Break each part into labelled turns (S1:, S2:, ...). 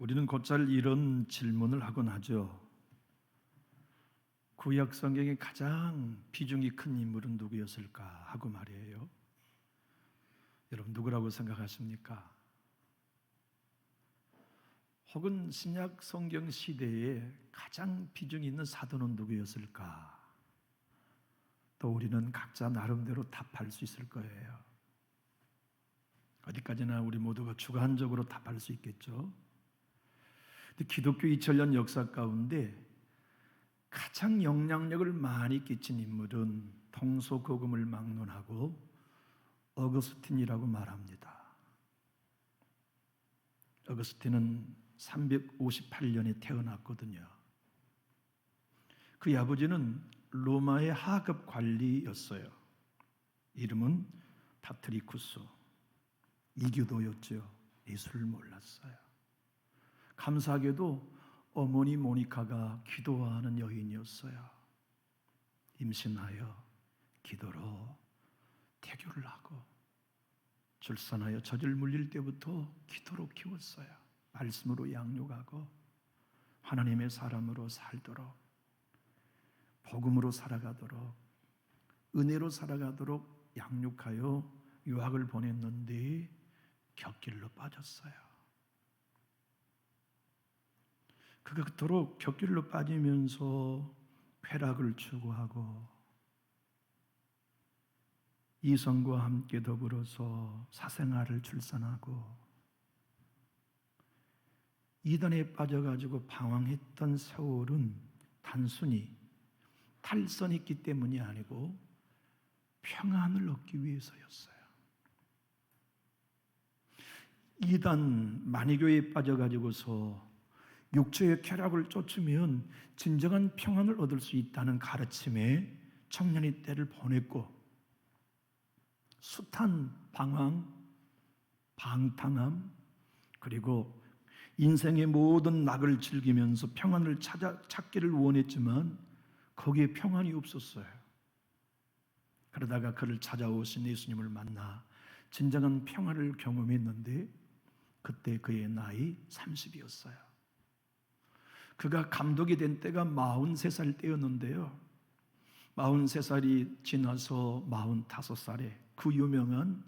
S1: 우리는 곧잘 이런 질문을 하곤 하죠. 구약 성경의 가장 비중이 큰 인물은 누구였을까 하고 말이에요. 여러분 누구라고 생각하십니까? 혹은 신약 성경 시대에 가장 비중이 있는 사도는 누구였을까? 또 우리는 각자 나름대로 답할 수 있을 거예요. 어디까지나 우리 모두가 주관적으로 답할 수 있겠죠. 근데 기독교 2000년 역사 가운데 가장 영향력을 많이 끼친 인물은 동서고금을 막론하고 어거스틴이라고 말합니다. 어거스틴은 358년에 태어났거든요. 그의 아버지는 로마의 하급 관리였어요. 이름은 파트리쿠스. 이교도였죠. 예수를 몰랐어요. 감사하게도 어머니 모니카가 기도하는 여인이었어요. 임신하여 기도로 태교를 하고 출산하여 젖을 물릴 때부터 기도로 키웠어요. 말씀으로 양육하고 하나님의 사람으로 살도록, 복음으로 살아가도록, 은혜로 살아가도록 양육하여 유학을 보냈는데 격길로 빠졌어요. 그가 그토록 격길로 빠지면서 쾌락을 추구하고 이성과 함께 더불어서 사생아를 출산하고 이단에 빠져가지고 방황했던 세월은 단순히 탈선했기 때문이 아니고 평안을 얻기 위해서였어요. 이단 만이교에 빠져가지고서 육체의 쾌락을 쫓으면 진정한 평안을 얻을 수 있다는 가르침에 청년의 때를 보냈고 숱한 방황, 방탕함, 그리고 인생의 모든 낙을 즐기면서 평안을 찾기를 원했지만 거기에 평안이 없었어요. 그러다가 그를 찾아오신 예수님을 만나 진정한 평안을 경험했는데 그때 그의 나이 30이었어요. 그가 감독이 된 때가 43살 때였는데요. 43살이 지나서 45살에 그 유명한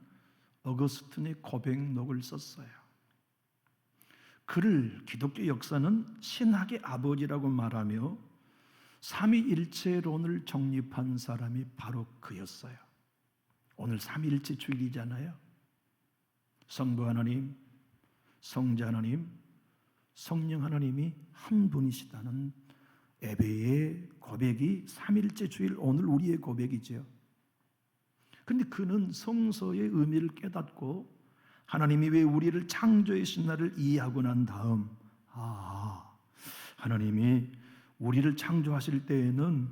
S1: 어거스틴의 고백록을 썼어요. 그를 기독교 역사는 신학의 아버지라고 말하며 삼위일체론을 정립한 사람이 바로 그였어요. 오늘 삼위일체 주일이잖아요. 성부 하나님, 성자 하나님, 성령 하나님이 한 분이시다는 에베의 고백이 삼위일체 주일 오늘 우리의 고백이죠. 그런데 그는 성서의 의미를 깨닫고 하나님이 왜 우리를 창조하신 나를 이해하고 난 다음 하나님이 우리를 창조하실 때에는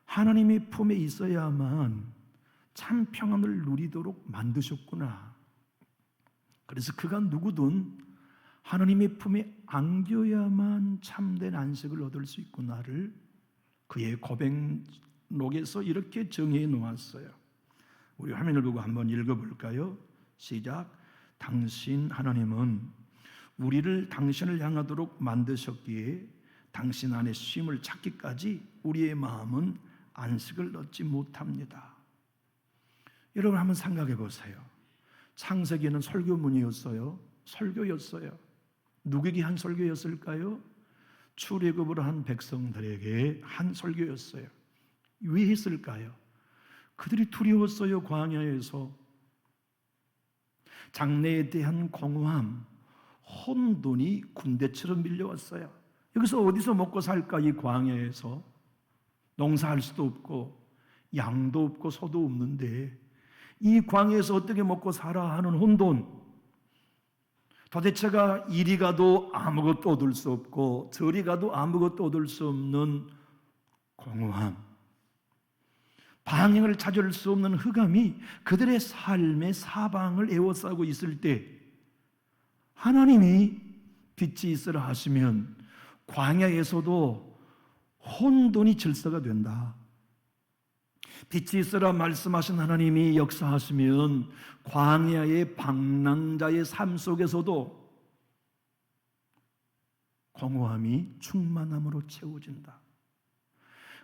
S1: 하나님의 품에 있어야만 참 평안을 누리도록 만드셨구나. 그래서 그가 누구든 하나님의 품에 안겨야만 참된 안식을 얻을 수 있구나를 그의 고백록에서 이렇게 정해 놓았어요. 우리 화면을 보고 한번 읽어볼까요? 시작. 당신 하나님은 우리를 당신을 향하도록 만드셨기에 당신 안에 쉼을 찾기까지 우리의 마음은 안식을 얻지 못합니다. 여러분 한번 생각해 보세요. 창세기는 설교문이었어요. 설교였어요. 누구에게 한 설교였을까요? 출애굽을 한 백성들에게 한 설교였어요. 왜 했을까요? 그들이 두려웠어요. 광야에서 장래에 대한 공허함, 혼돈이 군대처럼 밀려왔어요. 여기서 어디서 먹고 살까? 이 광야에서 농사할 수도 없고 양도 없고 소도 없는데 이 광야에서 어떻게 먹고 살아 하는 혼돈, 도대체가 이리 가도 아무것도 얻을 수 없고 저리 가도 아무것도 얻을 수 없는 공허함, 방향을 찾을 수 없는 흑암이 그들의 삶의 사방을 에워싸고 있을 때 하나님이 빛이 있으라 하시면 광야에서도 혼돈이 질서가 된다. 빛이 있으라 말씀하신 하나님이 역사하시면 광야의 방랑자의 삶 속에서도 공허함이 충만함으로 채워진다.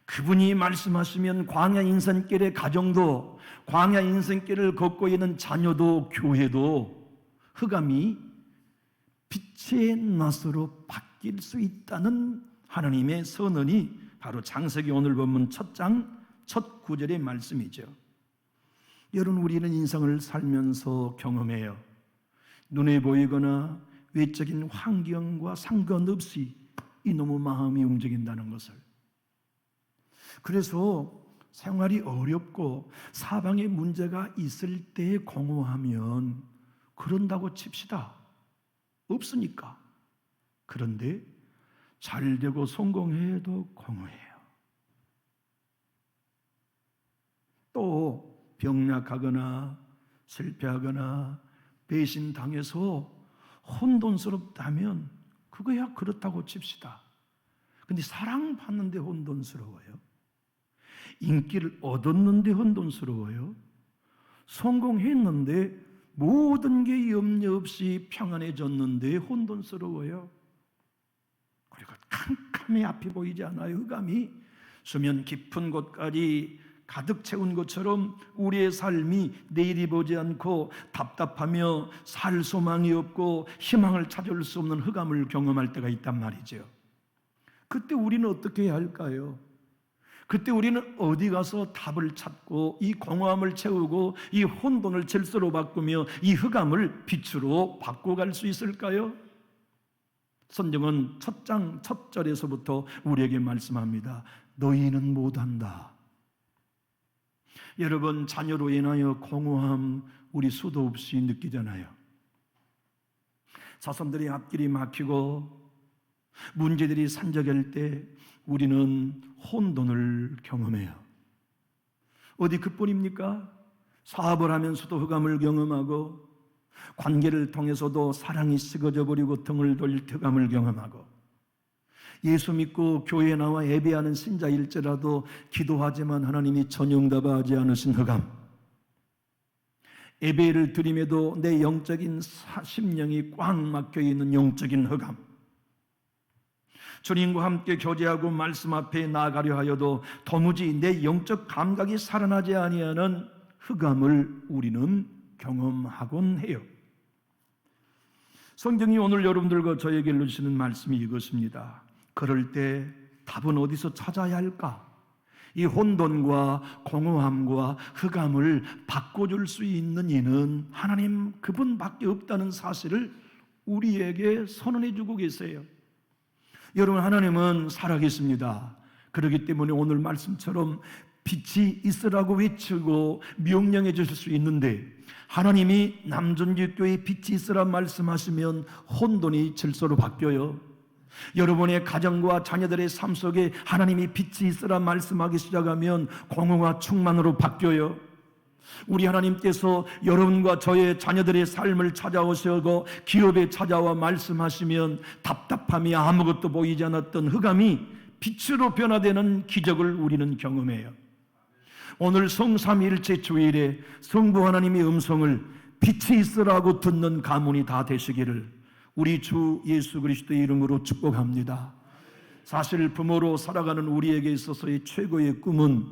S1: 그분이 말씀하시면 광야 인생길의 가정도, 광야 인생길을 걷고 있는 자녀도, 교회도 흑암이 빛의 낫으로 바뀔 수 있다는 하나님의 선언이 바로 창세기 오늘 본문 첫 장 첫 구절의 말씀이죠. 여러분, 우리는 인생을 살면서 경험해요. 눈에 보이거나 외적인 환경과 상관없이 이놈의 마음이 움직인다는 것을. 그래서 생활이 어렵고 사방에 문제가 있을 때 공허하면 그런다고 칩시다. 없으니까. 그런데 잘 되고 성공해도 공허해요. 또 병약하거나 실패하거나 배신당해서 혼돈스럽다면 그거야 그렇다고 칩시다. 근데 사랑받는데 혼돈스러워요? 인기를 얻었는데 혼돈스러워요? 성공했는데 모든 게 염려 없이 평안해졌는데 혼돈스러워요? 그리고 캄캄해 앞이 보이지 않아요? 흑암이 수면 깊은 곳까지 가득 채운 것처럼 우리의 삶이 내일이 보지 않고 답답하며 살 소망이 없고 희망을 찾을 수 없는 흑암을 경험할 때가 있단 말이죠. 그때 우리는 어떻게 해야 할까요? 그때 우리는 어디 가서 답을 찾고 이 공허함을 채우고 이 혼돈을 질서로 바꾸며 이 흑암을 빛으로 바꿔갈 수 있을까요? 성경은 첫 장 첫 절에서부터 우리에게 말씀합니다. 너희는 못한다. 여러분, 자녀로 인하여 공허함 우리 수도 없이 느끼잖아요. 자손들이 앞길이 막히고 문제들이 산적할 때 우리는 혼돈을 경험해요. 어디 그뿐입니까? 사업을 하면서도 흑암을 경험하고 관계를 통해서도 사랑이 식어져 버리고 등을 돌릴 흑암을 경험하고 예수 믿고 교회에 나와 예배하는 신자일지라도 기도하지만 하나님이 전응답하지 않으신 흑암, 예배를 드림에도 내 영적인 심령이 꽉 막혀 있는 영적인 흑암, 주님과 함께 교제하고 말씀 앞에 나아가려 하여도 도무지 내 영적 감각이 살아나지 아니하는 흑암을 우리는 경험하곤 해요. 성경이 오늘 여러분들과 저에게 주시는 말씀이 이것입니다. 그럴 때 답은 어디서 찾아야 할까? 이 혼돈과 공허함과 흑암을 바꿔줄 수 있는 이는 하나님 그분밖에 없다는 사실을 우리에게 선언해 주고 계세요. 여러분, 하나님은 살아계십니다. 그렇기 때문에 오늘 말씀처럼 빛이 있으라고 외치고 명령해 주실 수 있는데 하나님이 남전교회에 빛이 있으라 말씀하시면 혼돈이 질서로 바뀌어요. 여러분의 가정과 자녀들의 삶 속에 하나님이 빛이 있으라 말씀하기 시작하면 공허와 충만으로 바뀌어요. 우리 하나님께서 여러분과 저의 자녀들의 삶을 찾아오시고 기업에 찾아와 말씀하시면 답답함이 아무것도 보이지 않았던 흑암이 빛으로 변화되는 기적을 우리는 경험해요. 오늘 성삼위일체 주일에 성부 하나님의 음성을 빛이 있으라고 듣는 가문이 다 되시기를 우리 주 예수 그리스도의 이름으로 축복합니다. 사실 부모로 살아가는 우리에게 있어서의 최고의 꿈은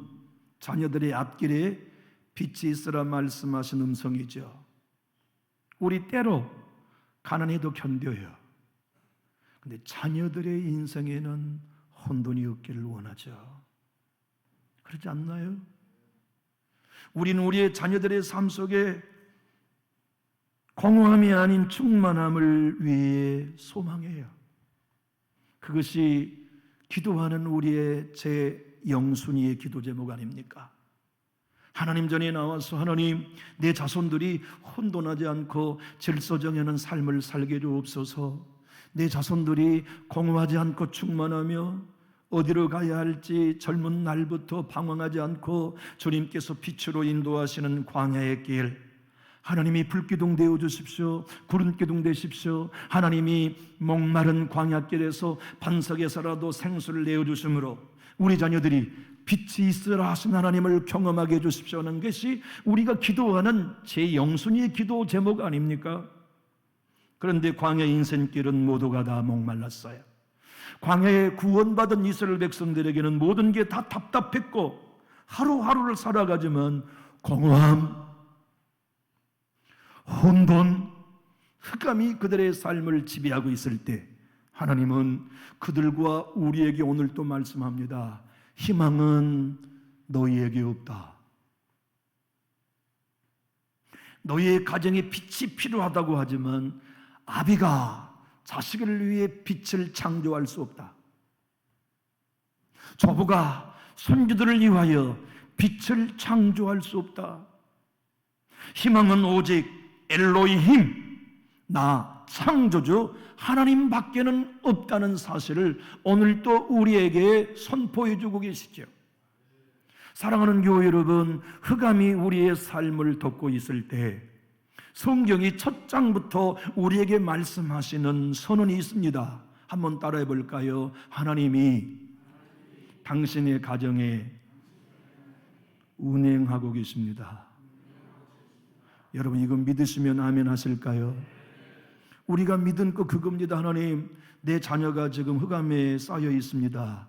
S1: 자녀들의 앞길에 빛이 있으라 말씀하신 음성이죠. 우리 때로 가난해도 견뎌요. 근데 자녀들의 인생에는 혼돈이 없기를 원하죠. 그렇지 않나요? 우리는 우리의 자녀들의 삶 속에 공허함이 아닌 충만함을 위해 소망해요. 그것이 기도하는 우리의 제 영순이의 기도 제목 아닙니까? 하나님 전에 나와서 하나님, 내 자손들이 혼돈하지 않고 질서 정하는 삶을 살게 주옵소서. 내 자손들이 공허하지 않고 충만하며 어디로 가야 할지 젊은 날부터 방황하지 않고 주님께서 빛으로 인도하시는 광야의 길, 하나님이 불기둥 되어 주십시오. 구름기둥 되십시오. 하나님이 목마른 광야길에서 반석에서라도 생수를 내어주심으로 우리 자녀들이 빛이 있으라 하신 하나님을 경험하게 해주십시오 하는 것이 우리가 기도하는 제 영순이의 기도 제목 아닙니까? 그런데 광야 인생길은 모두가 다 목말랐어요. 광야에 구원받은 이스라엘 백성들에게는 모든 게 다 답답했고 하루하루를 살아가지만 공허함, 혼돈, 흑암이 그들의 삶을 지배하고 있을 때 하나님은 그들과 우리에게 오늘 또 말씀합니다. 희망은 너희에게 없다. 너희의 가정에 빛이 필요하다고 하지만 아비가 자식을 위해 빛을 창조할 수 없다. 조부가 손주들을 위하여 빛을 창조할 수 없다. 희망은 오직 엘로힘, 나 창조주 하나님밖에는 없다는 사실을 오늘 또 우리에게 선포해 주고 계시죠. 사랑하는 교회 여러분, 흑암이 우리의 삶을 덮고 있을 때 성경이 첫 장부터 우리에게 말씀하시는 선언이 있습니다. 한번 따라해 볼까요? 하나님이 당신의 가정에 운행하고 계십니다. 여러분 이거 믿으시면 아멘 하실까요? 우리가 믿은 거 그겁니다. 하나님, 내 자녀가 지금 흑암에 쌓여 있습니다.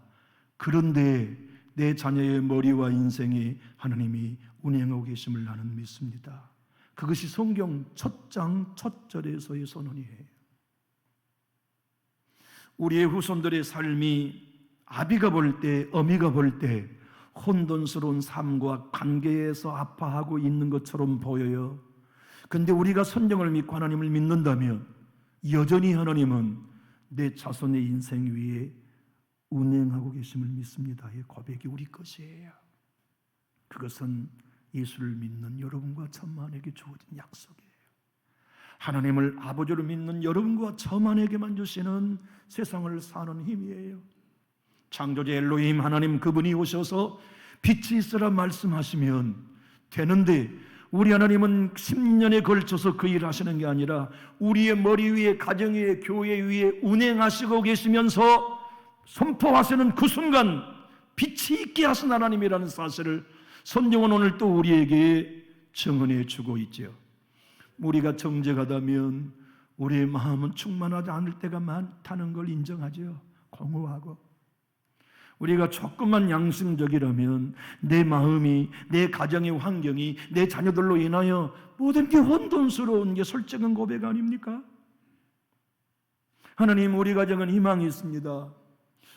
S1: 그런데 내 자녀의 머리와 인생에 하나님이 운행하고 계심을 나는 믿습니다. 그것이 성경 첫 장 첫 절에서의 선언이에요. 우리의 후손들의 삶이 아비가 볼 때, 어미가 볼 때 혼돈스러운 삶과 관계에서 아파하고 있는 것처럼 보여요. 그런데 우리가 성경을 믿고 하나님을 믿는다면 여전히 하나님은 내 자손의 인생 위에 운행하고 계심을 믿습니다. 이 고백이 우리 것이에요. 그것은 예수를 믿는 여러분과 저만에게 주어진 약속이에요. 하나님을 아버지로 믿는 여러분과 저만에게만 주시는 세상을 사는 힘이에요. 창조주 엘로힘 하나님, 그분이 오셔서 빛이 있으라 말씀하시면 되는데 우리 하나님은 10년에 걸쳐서 그 일을 하시는 게 아니라 우리의 머리 위에, 가정 위에, 교회 위에 운행하시고 계시면서 선포하시는 그 순간 빛이 있게 하신 하나님이라는 사실을 성경은 오늘 또 우리에게 증언해 주고 있죠. 우리가 정직하다면 우리의 마음은 충만하지 않을 때가 많다는 걸 인정하죠. 공허하고. 우리가 조금만 양심적이라면 내 마음이, 내 가정의 환경이, 내 자녀들로 인하여 모든 게 혼돈스러운 게 솔직한 고백 아닙니까? 하나님, 우리 가정은 희망이 있습니다.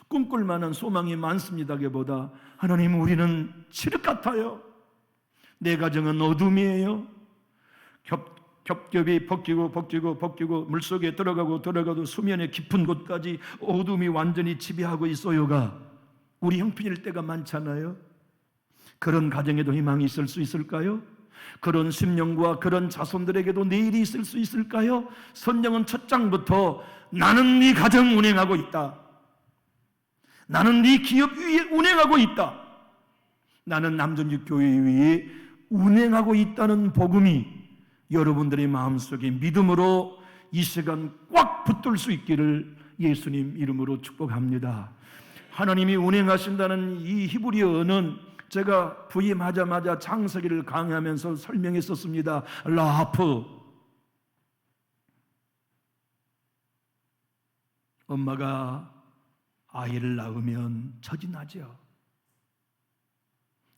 S1: 꿈꿀 만한 소망이 많습니다기보다 하나님, 우리는 칠흑 같아요. 내 가정은 어둠이에요. 겹겹이 벗기고 물속에 들어가도 수면의 깊은 곳까지 어둠이 완전히 지배하고 있어요가 우리 형편일 때가 많잖아요. 그런 가정에도 희망이 있을 수 있을까요? 그런 심령과 그런 자손들에게도 내일이 있을 수 있을까요? 성경은 첫 장부터 나는 네 가정 운행하고 있다. 나는 네 기업 위에 운행하고 있다. 나는 남전육 교회 위에 운행하고 있다는 복음이 여러분들의 마음속에 믿음으로 이 시간 꽉 붙들 수 있기를 예수님 이름으로 축복합니다. 하나님이 운행하신다는 이 히브리어는 제가 부임하자마자 창세기를 강의하면서 설명했었습니다. 라하프, 엄마가 아이를 낳으면 젖이 나죠.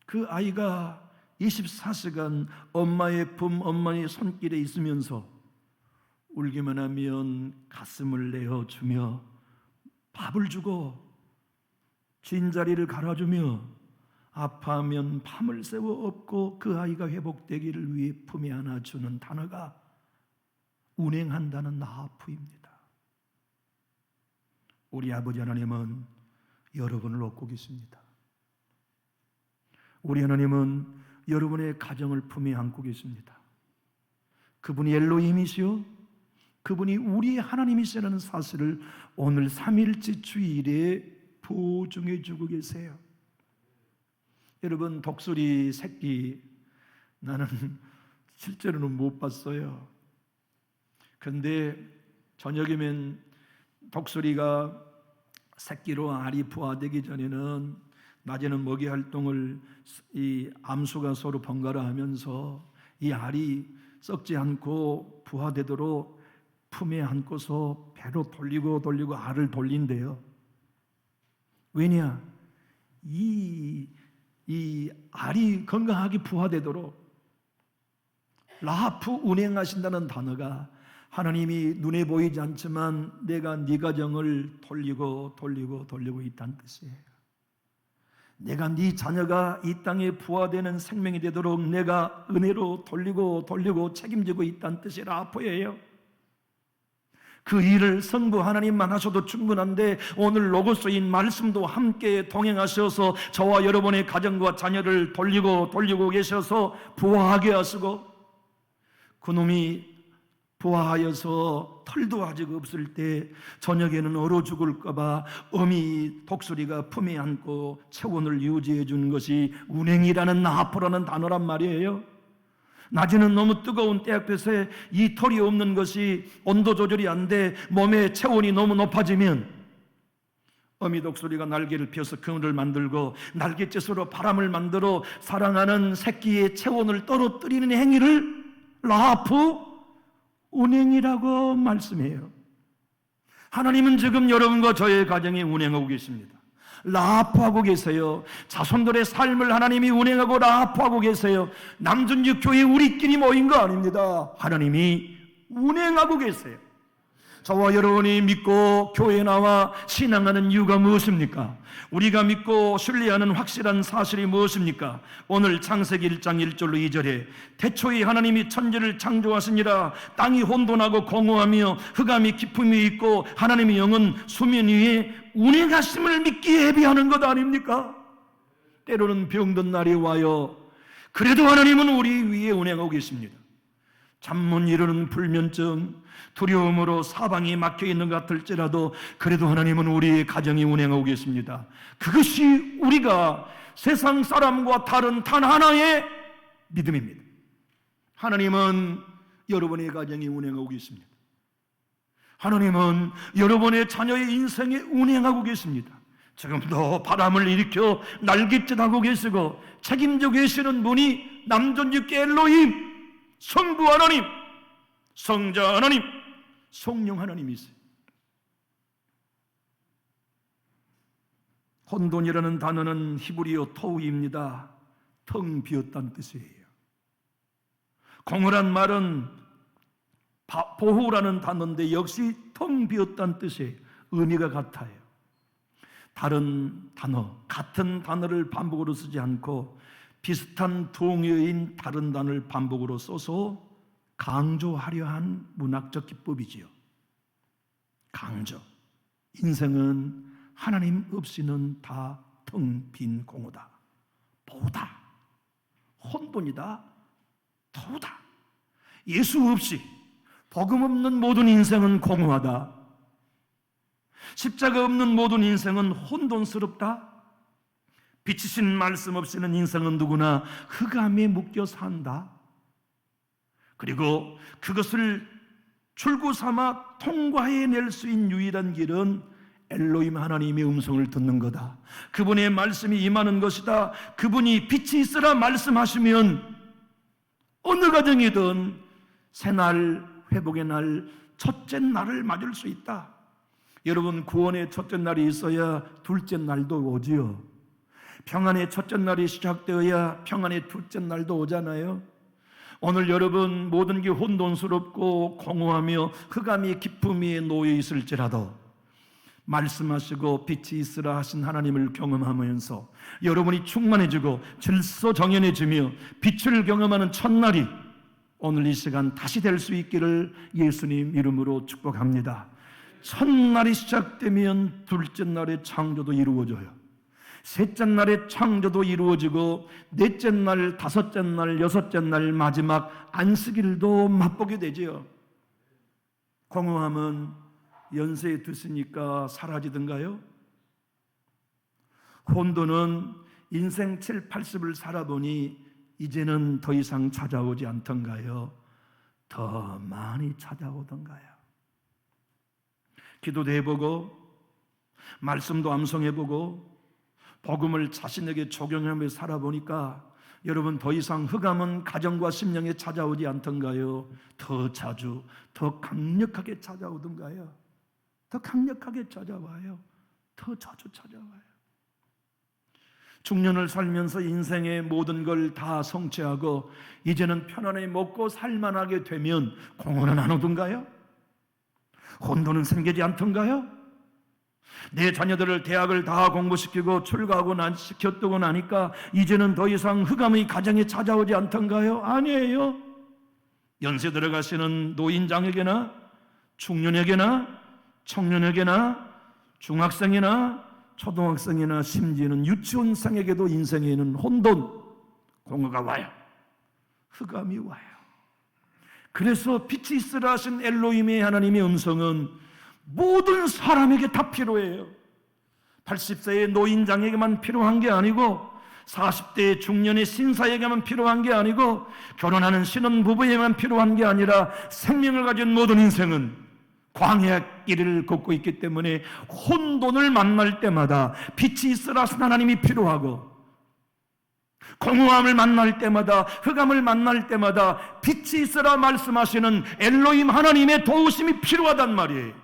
S1: 그 아이가 24시간 엄마의 품, 엄마의 손길에 있으면서 울기만 하면 가슴을 내어주며 밥을 주고 빈자리를 갈아주며 아파하면 밤을 새워 업고 그 아이가 회복되기를 위해 품에 안아주는 단어가 운행한다는 나하프입니다. 우리 아버지 하나님은 여러분을 얻고 계십니다. 우리 하나님은 여러분의 가정을 품에 안고 계십니다. 그분이 엘로힘이시요, 그분이 우리의 하나님이시라는 사실을 오늘 3일째 주일에 보증해 주고 계세요. 여러분, 독수리 새끼 나는 실제로는 못 봤어요. 그런데 저녁이면 독수리가 새끼로 알이 부화되기 전에는 낮에는 먹이 활동을 이 암수가 서로 번갈아 하면서 이 알이 썩지 않고 부화되도록 품에 안고서 배로 돌리고 알을 돌린대요. 왜냐? 이 알이 건강하게 부화되도록 라하프 운행하신다는 단어가 하나님이 눈에 보이지 않지만 내가 네 가정을 돌리고 있다는 뜻이에요. 내가 네 자녀가 이 땅에 부화되는 생명이 되도록 내가 은혜로 돌리고 책임지고 있다는 뜻이 라하프예요. 그 일을 성부 하나님만 하셔도 충분한데 오늘 로고스인 말씀도 함께 동행하셔서 저와 여러분의 가정과 자녀를 돌리고 계셔서 부화하게 하시고, 그놈이 부화하여서 털도 아직 없을 때 저녁에는 얼어 죽을까 봐 어미 독수리가 품에 안고 체온을 유지해 주는 것이 운행이라는 나하프라는 단어란 말이에요. 낮에는 너무 뜨거운 때앞에서 이 털이 없는 것이 온도 조절이 안 돼 몸의 체온이 너무 높아지면 어미 독수리가 날개를 펴서 그늘을 만들고 날갯짓으로 바람을 만들어 사랑하는 새끼의 체온을 떨어뜨리는 행위를 라하프 운행이라고 말씀해요. 하나님은 지금 여러분과 저의 가정에 운행하고 계십니다. 라하프하고 계세요. 자손들의 삶을 하나님이 운행하고 라하프하고 계세요. 남준육 교회 우리끼리 모인 거 아닙니다. 하나님이 운행하고 계세요. 저와 여러분이 믿고 교회에 나와 신앙하는 이유가 무엇입니까? 우리가 믿고 신뢰하는 확실한 사실이 무엇입니까? 오늘 창세기 1장 1절로 2절에 태초에 하나님이 천지를 창조하시니라 땅이 혼돈하고 공허하며 흑암이 깊음이 있고 하나님의 영은 수면 위에 운행하심을 믿기에 예비하는 것 아닙니까? 때로는 병든 날이 와요. 그래도 하나님은 우리 위에 운행하고 계십니다. 잠 못 이루는 불면증, 두려움으로 사방이 막혀있는 것 같을지라도 그래도 하나님은 우리의 가정이 운행하고 계십니다. 그것이 우리가 세상 사람과 다른 단 하나의 믿음입니다. 하나님은 여러분의 가정이 운행하고 계십니다. 하나님은 여러분의 자녀의 인생에 운행하고 계십니다. 지금도 바람을 일으켜 날갯짓하고 계시고 책임져 계시는 분이 남존주께 엘로힘, 성부 하나님, 성자 하나님, 성령 하나님이세요. 혼돈이라는 단어는 히브리어 토우입니다. 텅 비었다는 뜻이에요. 공허란 말은 보후라는 단어인데 역시 텅 비었다는 뜻이에요. 의미가 같아요. 다른 단어, 같은 단어를 반복으로 쓰지 않고 비슷한 동의어인 다른 단어를 반복으로 써서 강조하려 한 문학적 기법이지요. 강조. 인생은 하나님 없이는 다 텅 빈 공허다. 보다. 혼돈이다. 토다. 예수 없이 복음 없는 모든 인생은 공허하다. 십자가 없는 모든 인생은 혼돈스럽다. 빛이신 말씀 없이는 인생은 누구나 흑암에 묶여 산다. 그리고 그것을 출구 삼아 통과해낼 수 있는 유일한 길은 엘로힘 하나님의 음성을 듣는 거다. 그분의 말씀이 임하는 것이다. 그분이 빛이 있으라 말씀하시면 어느 가정이든 새날, 회복의 날, 첫째 날을 맞을 수 있다. 여러분, 구원의 첫째 날이 있어야 둘째 날도 오지요. 평안의 첫째 날이 시작되어야 평안의 둘째 날도 오잖아요. 오늘 여러분 모든 게 혼돈스럽고 공허하며 흑암이 깊음 위에 놓여 있을지라도 말씀하시고 빛이 있으라 하신 하나님을 경험하면서 여러분이 충만해지고 질서정연해지며 빛을 경험하는 첫날이 오늘 이 시간 다시 될 수 있기를 예수님 이름으로 축복합니다. 첫날이 시작되면 둘째 날의 창조도 이루어져요. 셋째 날의 창조도 이루어지고 넷째 날, 다섯째 날, 여섯째 날 마지막 안식일도 맛보게 되지요. 공허함은 연세에 드시니까 사라지던가요? 혼돈은 인생 7, 80을 살아보니 이제는 더 이상 찾아오지 않던가요? 더 많이 찾아오던가요? 기도도 해보고 말씀도 암송해보고 복음을 자신에게 적용하며 살아보니까 여러분 더 이상 흑암은 가정과 심령에 찾아오지 않던가요? 더 자주, 더 강력하게 찾아오던가요? 더 강력하게 찾아와요. 더 자주 찾아와요. 중년을 살면서 인생의 모든 걸 다 성취하고 이제는 편안히 먹고 살만하게 되면 공허는 안 오던가요? 혼돈은 생기지 않던가요? 내 자녀들을 대학을 다 공부시키고 출가하고 시켰다고 나니까 이제는 더 이상 흑암의 가정이 찾아오지 않던가요? 아니에요. 연세 들어가시는 노인장에게나 중년에게나 청년에게나 중학생이나 초등학생이나 심지어는 유치원생에게도 인생에는 혼돈, 공허가 와요. 흑암이 와요. 그래서 빛이 있으라 하신 엘로힘의 하나님의 음성은 모든 사람에게 다 필요해요. 80세의 노인장에게만 필요한 게 아니고 40대의 중년의 신사에게만 필요한 게 아니고 결혼하는 신혼부부에게만 필요한 게 아니라 생명을 가진 모든 인생은 광야의 길을 걷고 있기 때문에 혼돈을 만날 때마다 빛이 있으라 하신 하나님이 필요하고 공허함을 만날 때마다 흑암을 만날 때마다 빛이 있으라 말씀하시는 엘로힘 하나님의 도우심이 필요하단 말이에요.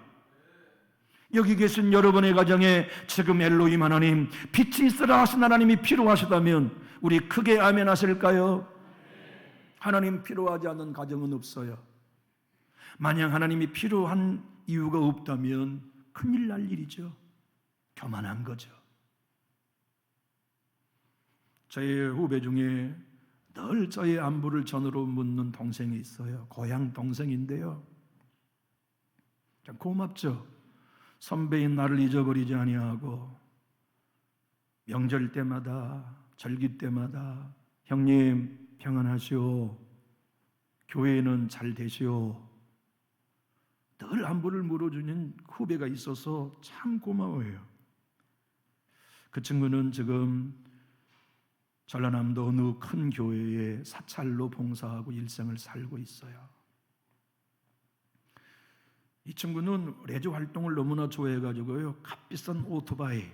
S1: 여기 계신 여러분의 가정에 지금 엘로힘 하나님, 빛이 있으라 하신 하나님이 필요하시다면 우리 크게 아멘 하실까요? 하나님 필요하지 않는 가정은 없어요. 만약 하나님이 필요한 이유가 없다면 큰일 날 일이죠. 교만한 거죠. 저의 후배 중에 늘 저의 안부를 전으로 묻는 동생이 있어요. 고향 동생인데요. 참 고맙죠. 선배인 나를 잊어버리지 아니하고 명절 때마다 절기 때마다 형님 평안하시오, 교회는 잘 되시오, 늘 안부를 물어주는 후배가 있어서 참 고마워요. 그 친구는 지금 전라남도 어느 큰 교회에 사찰로 봉사하고 일생을 살고 있어요. 이 친구는 레저 활동을 너무나 좋아해가지고요, 값비싼 오토바이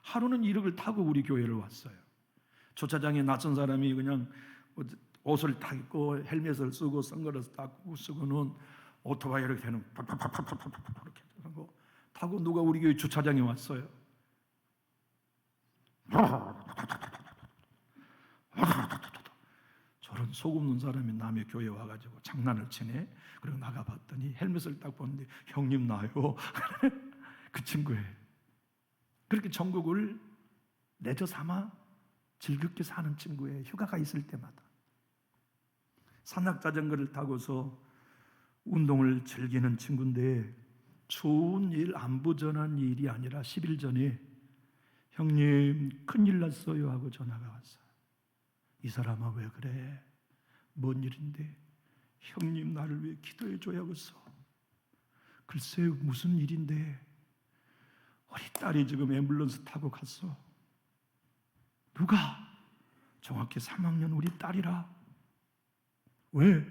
S1: 하루는 1억을 타고 우리 교회를 왔어요. 주차장에 낯선 사람이 그냥 옷을 딱 입고 헬멧을 쓰고 선글라스 딱 쓰고는 오토바이 이렇게 되는 이렇게 타고 누가 우리 교회 주차장에 왔어요. 저런 속 없는 사람이 남의 교회에 와가지고 장난을 치네. 그리고 나가봤더니 헬멧을 딱 보는데 형님 나요. 그 친구예요. 그렇게 전국을 레저 삼아 즐겁게 사는 친구예요. 휴가가 있을 때마다 산악자전거를 타고서 운동을 즐기는 친구인데 좋은 일, 안부 전한 일이 아니라 10일 전에 형님 큰일 났어요 하고 전화가 왔어요. 이 사람아 왜 그래? 뭔 일인데? 형님 나를 위해 기도해 줘야겠어. 글쎄 무슨 일인데? 우리 딸이 지금 앰뷸런스 타고 갔어. 누가? 정확히 3학년 우리 딸이라. 왜?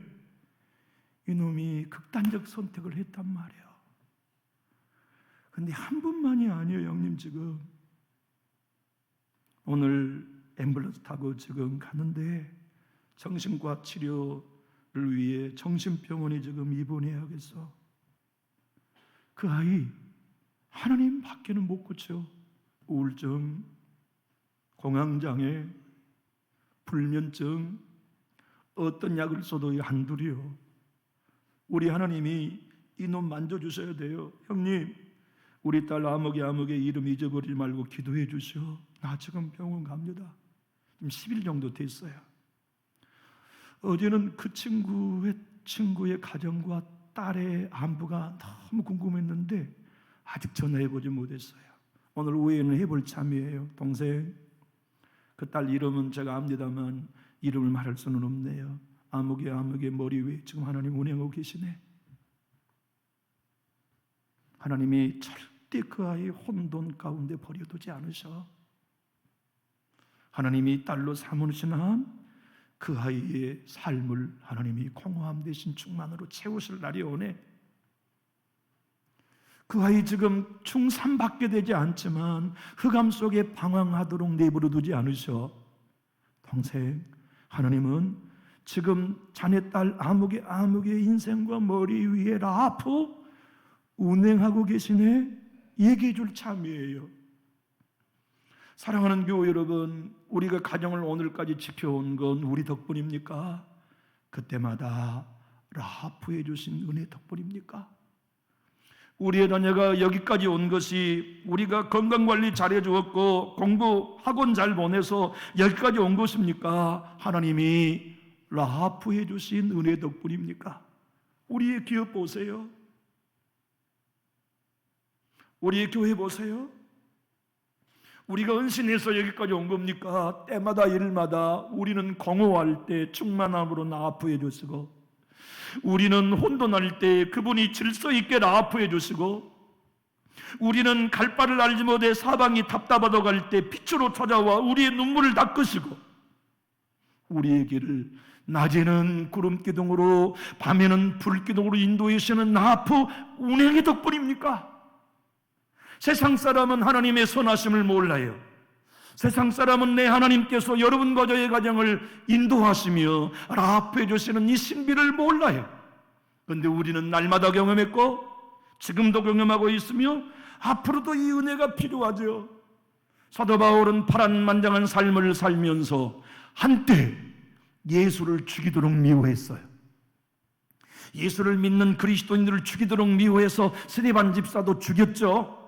S1: 이놈이 극단적 선택을 했단 말이야. 근데 한 번만이 아니에요 형님. 지금 오늘 앰뷸런스 타고 지금 가는데 정신과 치료를 위해 정신병원에 지금 입원해야겠어. 그 아이 하나님 밖에는 못 고쳐. 우울증, 공황장애, 불면증, 어떤 약을 써도 한둘이요. 우리 하나님이 이놈 만져주셔야 돼요. 형님 우리 딸 아무개 이름 잊어버리지 말고 기도해 주시오. 나 지금 병원 갑니다. 지금 10일 정도 됐어요. 어제는 그 친구의 가정과 딸의 안부가 너무 궁금했는데 아직 전화해보지 못했어요. 오늘 오후에는 해볼 참이에요. 동생 그 딸 이름은 제가 압니다만 이름을 말할 수는 없네요. 아무개 머리 위에 지금 하나님 운행하고 계시네. 하나님이 절대 그 아이 혼돈 가운데 버려두지 않으셔. 하나님이 딸로 삼으신 한 그 아이의 삶을 하나님이 공허함 대신 충만으로 채우실 날이 오네. 그 아이 지금 중3밖에 되지 않지만 흑암 속에 방황하도록 내버려 두지 않으셔. 동생 하나님은 지금 자네 딸 아무개의 인생과 머리 위에 라프 운행하고 계시네. 얘기해 줄 참이에요. 사랑하는 교회 여러분, 우리가 가정을 오늘까지 지켜온 건 우리 덕분입니까? 그때마다 라하프해 주신 은혜 덕분입니까? 우리의 자녀가 여기까지 온 것이 우리가 건강관리 잘해 주었고 공부 학원 잘 보내서 여기까지 온 것입니까? 하나님이 라하프해 주신 은혜 덕분입니까? 우리의 기업 보세요. 우리의 교회 보세요. 우리가 은신해서 여기까지 온 겁니까? 때마다 일마다 우리는 공허할 때 충만함으로 라하프해 주시고, 우리는 혼돈할 때 그분이 질서 있게 라하프해 주시고, 우리는 갈 바를 알지 못해 사방이 답답하다 갈 때 빛으로 찾아와 우리의 눈물을 닦으시고, 우리의 길을 낮에는 구름 기둥으로 밤에는 불 기둥으로 인도해 주시는 라하프 운행의 덕분입니까? 세상 사람은 하나님의 선하심을 몰라요. 세상 사람은 내 하나님께서 여러분과 저의 가정을 인도하시며 라하프해 주시는 이 신비를 몰라요. 그런데 우리는 날마다 경험했고 지금도 경험하고 있으며 앞으로도 이 은혜가 필요하죠. 사도 바울은 파란만장한 삶을 살면서 한때 예수를 죽이도록 미워했어요. 예수를 믿는 그리스도인들을 죽이도록 미워해서 스데반 집사도 죽였죠.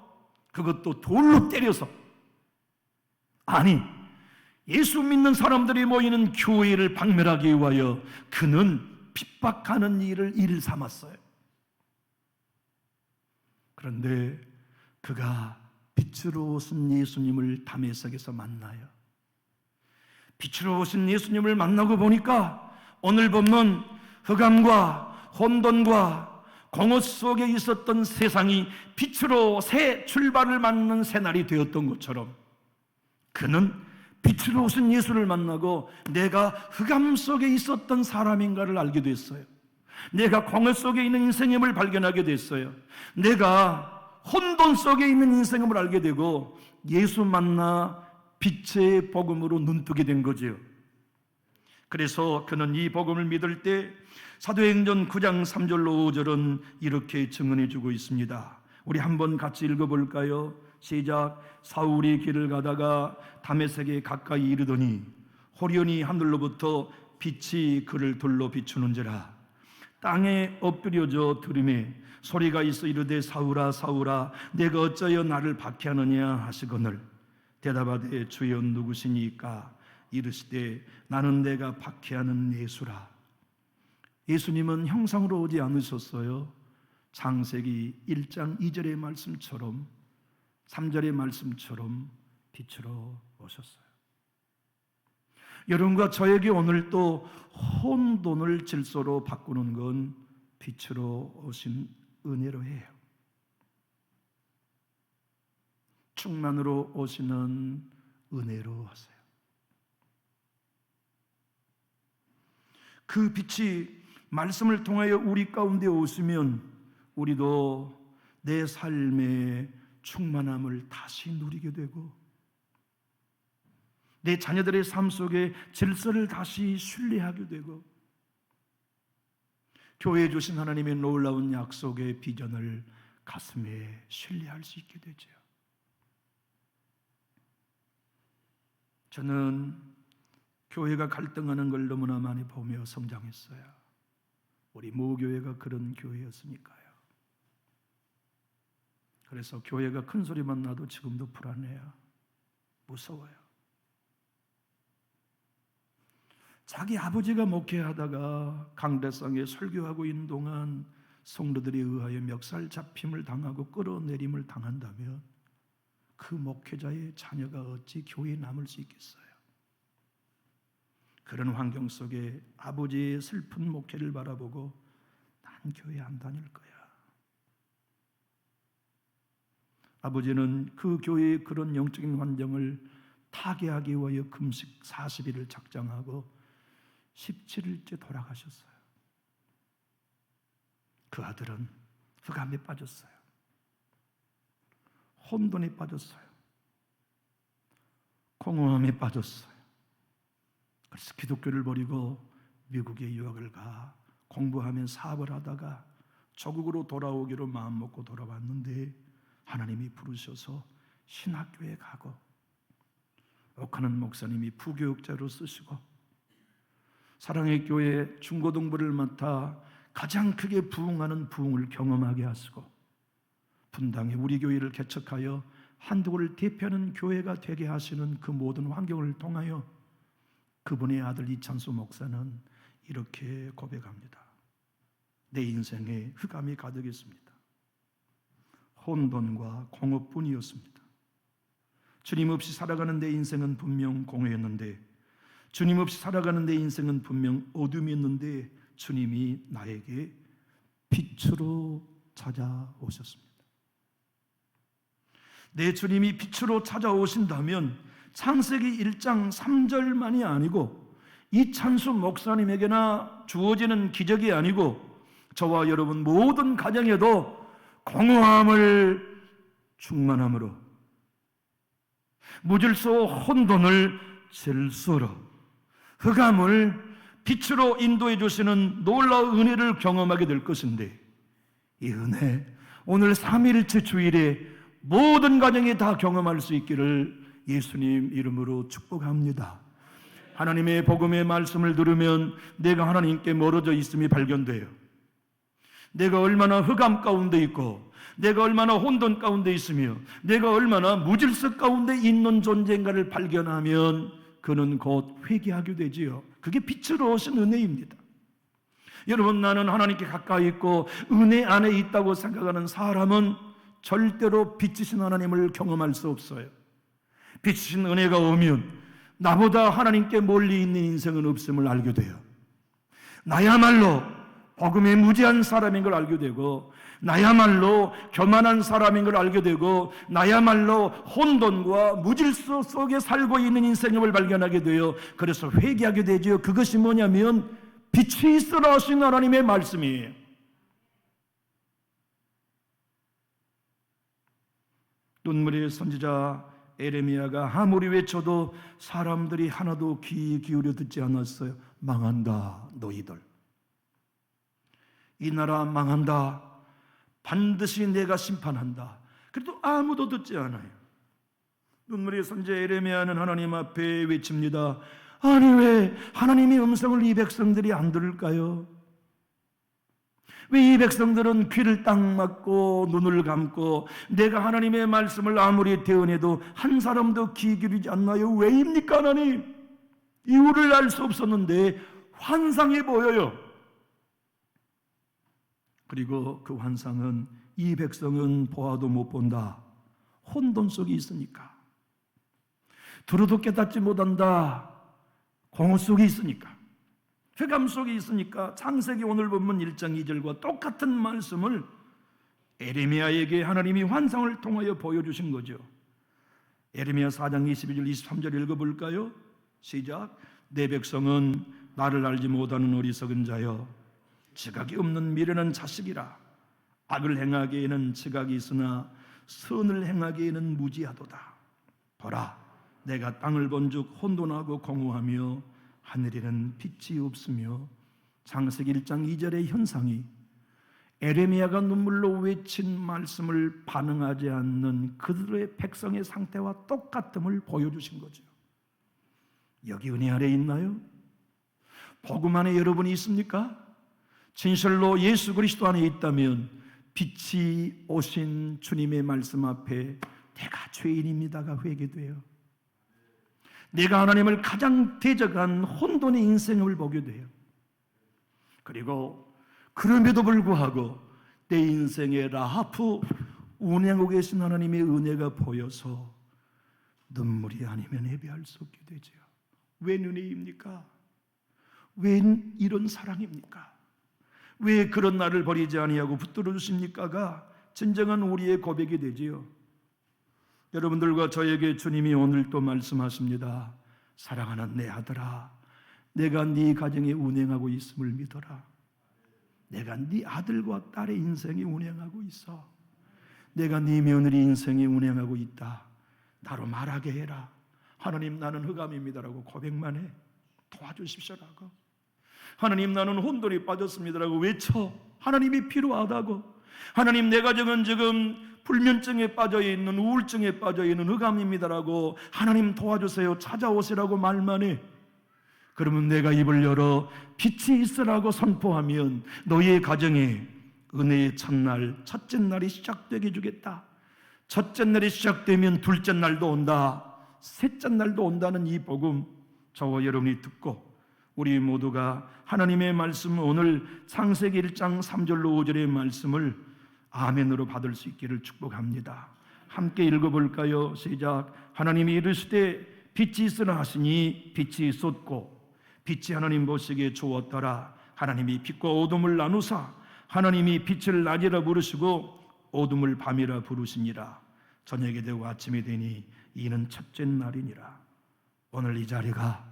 S1: 그것도 돌로 때려서. 아니, 예수 믿는 사람들이 모이는 교회를 박멸하기 위하여 그는 핍박하는 일을 삼았어요. 그런데 그가 빛으로 오신 예수님을 다메섹에서 만나요. 빛으로 오신 예수님을 만나고 보니까 오늘 보면 흑암과 혼돈과 공허 속에 있었던 세상이 빛으로 새 출발을 맞는 새날이 되었던 것처럼 그는 빛으로 오신 예수를 만나고 내가 흑암 속에 있었던 사람인가를 알게 됐어요. 내가 공허 속에 있는 인생임을 발견하게 됐어요. 내가 혼돈 속에 있는 인생임을 알게 되고 예수 만나 빛의 복음으로 눈뜨게 된 거죠. 그래서 그는 이 복음을 믿을 때 사도행전 9장 3절로 5절은 이렇게 증언해 주고 있습니다. 우리 한번 같이 읽어볼까요? 시작. 사울이 길을 가다가 다메섹에 가까이 이르더니 호련히 하늘로부터 빛이 그를 둘러 비추는지라. 땅에 엎드려져 들으매 소리가 있어 이르되 사울아 사울아 내가 어찌하여 나를 박해하느냐 하시거늘 대답하되 주여 누구시니까? 이르시되 나는 내가 박해하는 예수라. 예수님은 형상으로 오지 않으셨어요. 창세기 1장 2절의 말씀처럼 3절의 말씀처럼 빛으로 오셨어요. 여러분과 저에게 오늘 또 혼돈을 질서로 바꾸는 건 빛으로 오신 은혜로 해요. 충만으로 오시는 은혜로 하세요. 그 빛이 말씀을 통하여 우리 가운데 오시면 우리도 내 삶의 충만함을 다시 누리게 되고 내 자녀들의 삶 속에 질서를 다시 신뢰하게 되고 교회에 주신 하나님의 놀라운 약속의 비전을 가슴에 신뢰할 수 있게 되죠. 저는 교회가 갈등하는 걸 너무나 많이 보며 성장했어요. 우리 모교회가 그런 교회였으니까요. 그래서 교회가 큰 소리만 나도 지금도 불안해요. 무서워요. 자기 아버지가 목회하다가 강대상에 설교하고 있는 동안 성도들에 의하여 멱살 잡힘을 당하고 끌어내림을 당한다면 그 목회자의 자녀가 어찌 교회에 남을 수 있겠어요? 그런 환경 속에 아버지의 슬픈 목회를 바라보고 난 교회 안 다닐 거야. 아버지는 그 교회의 그런 영적인 환경을 타개하기 위하여 금식 40일을 작정하고 17일째 돌아가셨어요. 그 아들은 흑암에 빠졌어요. 혼돈에 빠졌어요. 공허함에 빠졌어요. 그래서 기독교를 버리고 미국에 유학을 가 공부하면 사업을 하다가 조국으로 돌아오기로 마음먹고 돌아왔는데 하나님이 부르셔서 신학교에 가고 옥하는 목사님이 부교육자로 쓰시고 사랑의 교회 중고등부를 맡아 가장 크게 부흥하는 부흥을 경험하게 하시고 분당에 우리 교회를 개척하여 한국을 대표하는 교회가 되게 하시는 그 모든 환경을 통하여 그분의 아들 이찬수 목사는 이렇게 고백합니다. 내 인생에 흑암이 가득했습니다. 혼돈과 공허뿐이었습니다. 주님 없이 살아가는 내 인생은 분명 공허였는데, 주님 없이 살아가는 내 인생은 분명 어둠이었는데 주님이 나에게 빛으로 찾아오셨습니다. 내 주님이 빛으로 찾아오신다면 창세기 1장 3절만이 아니고 이찬수 목사님에게나 주어지는 기적이 아니고 저와 여러분 모든 가정에도 공허함을 충만함으로 무질서 혼돈을 질서로 흑암을 빛으로 인도해 주시는 놀라운 은혜를 경험하게 될 것인데, 이 은혜 오늘 3일째 주일에 모든 가정이 다 경험할 수 있기를 예수님 이름으로 축복합니다. 하나님의 복음의 말씀을 들으면 내가 하나님께 멀어져 있음이 발견돼요. 내가 얼마나 흑암 가운데 있고 내가 얼마나 혼돈 가운데 있으며 내가 얼마나 무질서 가운데 있는 존재인가를 발견하면 그는 곧 회개하게 되지요. 그게 빛으로 오신 은혜입니다. 여러분, 나는 하나님께 가까이 있고 은혜 안에 있다고 생각하는 사람은 절대로 빛이신 하나님을 경험할 수 없어요. 빛이신 은혜가 오면 나보다 하나님께 멀리 있는 인생은 없음을 알게 돼요. 나야말로 복음의 무지한 사람인 걸 알게 되고, 나야말로 교만한 사람인 걸 알게 되고, 나야말로 혼돈과 무질서 속에 살고 있는 인생을 발견하게 돼요. 그래서 회개하게 되죠. 그것이 뭐냐면 빛이 있으라 하신 하나님의 말씀이에요. 눈물의 선지자 에레미야가 아무리 외쳐도 사람들이 하나도 귀 기울여 듣지 않았어요. 망한다 너희들, 이 나라 망한다, 반드시 내가 심판한다. 그래도 아무도 듣지 않아요. 눈물의 선지자 에레미야는 하나님 앞에 외칩니다. 아니 왜 하나님의 음성을 이 백성들이 안 들을까요? 왜 이 백성들은 귀를 딱 막고 눈을 감고 내가 하나님의 말씀을 아무리 대언해도 한 사람도 귀 기울이지 않나요? 왜입니까 하나님? 이유를 알 수 없었는데 환상이 보여요. 그리고 그 환상은 이 백성은 보아도 못 본다. 혼돈 속에 있으니까. 들어도 깨닫지 못한다. 공허 속에 있으니까. 흑암 속에 있으니까. 창세기 오늘 본문 1장 2절과 똑같은 말씀을 에레미야에게 하나님이 환상을 통하여 보여주신 거죠. 에레미야 4장 22절 23절 읽어볼까요? 시작. 내 백성은 나를 알지 못하는 어리석은 자여 지각이 없는 미련한 자식이라. 악을 행하기에는 지각이 있으나 선을 행하기에는 무지하도다. 보라, 내가 땅을 본즉 혼돈하고 공허하며 하늘에는 빛이 없으며. 창세기 1장 2절의 현상이 에레미야가 눈물로 외친 말씀을 반응하지 않는 그들의 백성의 상태와 똑같음을 보여주신 거죠. 여기 은혜 아래 있나요? 복음 안에 여러분이 있습니까? 진실로 예수 그리스도 안에 있다면 빛이 오신 주님의 말씀 앞에 내가 죄인입니다가 회개돼요. 내가 하나님을 가장 대적한 혼돈의 인생을 보게 돼요. 그리고 그럼에도 불구하고 내 인생의 라하프 운행하고 계신 하나님의 은혜가 보여서 눈물이 아니면 예배할 수 없게 되죠. 왜 은혜입니까? 왜 이런 사랑입니까? 왜 그런 나를 버리지 아니하고 붙들어 주십니까가 진정한 우리의 고백이 되지요. 여러분들과 저에게 주님이 오늘 또 말씀하십니다. 사랑하는 내 아들아, 내가 네 가정에 운행하고 있음을 믿어라. 내가 네 아들과 딸의 인생에 운행하고 있어. 내가 네 며느리 인생에 운행하고 있다. 나로 말하게 해라. 하나님, 나는 흑암입니다라고 고백만 해. 도와주십시오라고. 하나님, 나는 혼돈에 빠졌습니다라고 외쳐. 하나님이 필요하다고. 하나님, 내 가정은 지금 불면증에 빠져 있는, 우울증에 빠져 있는 흑암입니다라고 하나님 도와주세요, 찾아오시라고 말만 해. 그러면 내가 입을 열어 빛이 있으라고 선포하면 너희의 가정에 은혜의 첫날, 첫째 날이 시작되게 해주겠다. 첫째 날이 시작되면 둘째 날도 온다, 셋째 날도 온다는 이 복음 저와 여러분이 듣고 우리 모두가 하나님의 말씀, 오늘 창세기 1장 3절로 5절의 말씀을 아멘으로 받을 수 있기를 축복합니다. 함께 읽어볼까요? 시작. 하나님이 이르시되 빛이 있으라 하시니 빛이 있었고 빛이 하나님 보시기에 좋았더라. 하나님이 빛과 어둠을 나누사 하나님이 빛을 낮이라 부르시고 어둠을 밤이라 부르시니라. 저녁이 되고 아침이 되니 이는 첫째 날이니라. 오늘 이 자리가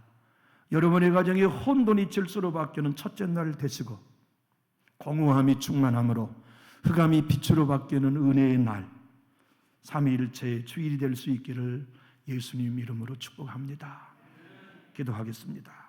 S1: 여러분의 가정에 혼돈이 질서로 바뀌는 첫째 날 되시고 공허함이 충만함으로 흑암이 빛으로 바뀌는 은혜의 날, 삼위일체의 주일이 될 수 있기를 예수님 이름으로 축복합니다. 기도하겠습니다.